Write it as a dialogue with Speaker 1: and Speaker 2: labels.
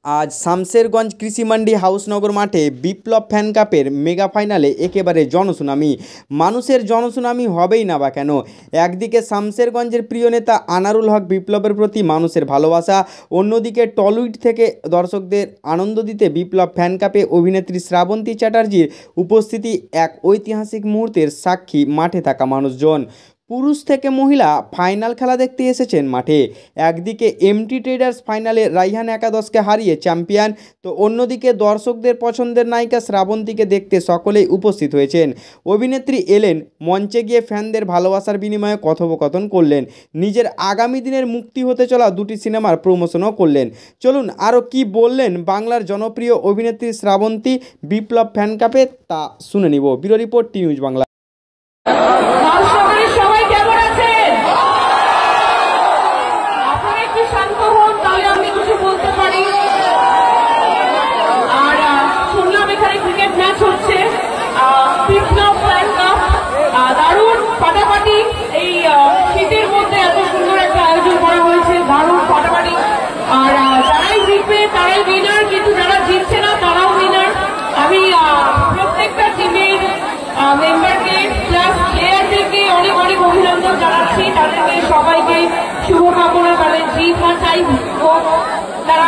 Speaker 1: আজ শামসেরগঞ্জ কৃষি মান্ডি হাউসনগর মাঠে বিপ্লব ফ্যান কাপের মেগা ফাইনালে একেবারে জনসুনামি। মানুষের জনসুনামি হবেই না বা কেন? একদিকে শামসেরগঞ্জের প্রিয় নেতা আনারুল হক বিপ্লবের প্রতি মানুষের ভালোবাসা, অন্যদিকে টলিউড থেকে দর্শকদের আনন্দ দিতে বিপ্লব ফ্যান কাপে অভিনেত্রী শ্রাবন্তী চ্যাটার্জির উপস্থিতি এক ঐতিহাসিক মুহূর্তের সাক্ষী মাঠে থাকা মানুষজন। পুরুষ থেকে মহিলা ফাইনাল খেলা দেখতে এসেছেন মাঠে। একদিকে এমটি ট্রেডার্স ফাইনালে রাইহান একাদশকে হারিয়ে চ্যাম্পিয়ন, তো অন্যদিকে দর্শকদের পছন্দের নায়িকা শ্রাবন্তীকে দেখতে সকলেই উপস্থিত হয়েছেন। অভিনেত্রী এলেন মঞ্চে গিয়ে ফ্যানদের ভালোবাসার বিনিময়ে কথোপকথন করলেন, নিজের আগামী দিনের মুক্তি হতে চলা দুটি সিনেমার প্রমোশনও করলেন। চলুন আরও কি বললেন বাংলার জনপ্রিয় অভিনেত্রী শ্রাবন্তী বিপ্লব ফ্যান কাপে তা শুনে নিব। ব্যুরো রিপোর্ট, টি নিউজ বাংলা।
Speaker 2: শীতের মধ্যে এত সুন্দর একটা আয়োজন করা হয়েছে, দারুণ ফাটাফাটি। আর যারাই জিতবে তারাই উইনার, কিন্তু যারা জিতছে না তারাও উইনার। আমি প্রত্যেকটা টিমের মেম্বারকে প্লাস প্লেয়ারদেরকে অনেক অনেক অভিনন্দন জানাচ্ছি। তাদেরকে সবাইকে শুভকামনা, তাদের জিত বা তাই হোক, তারা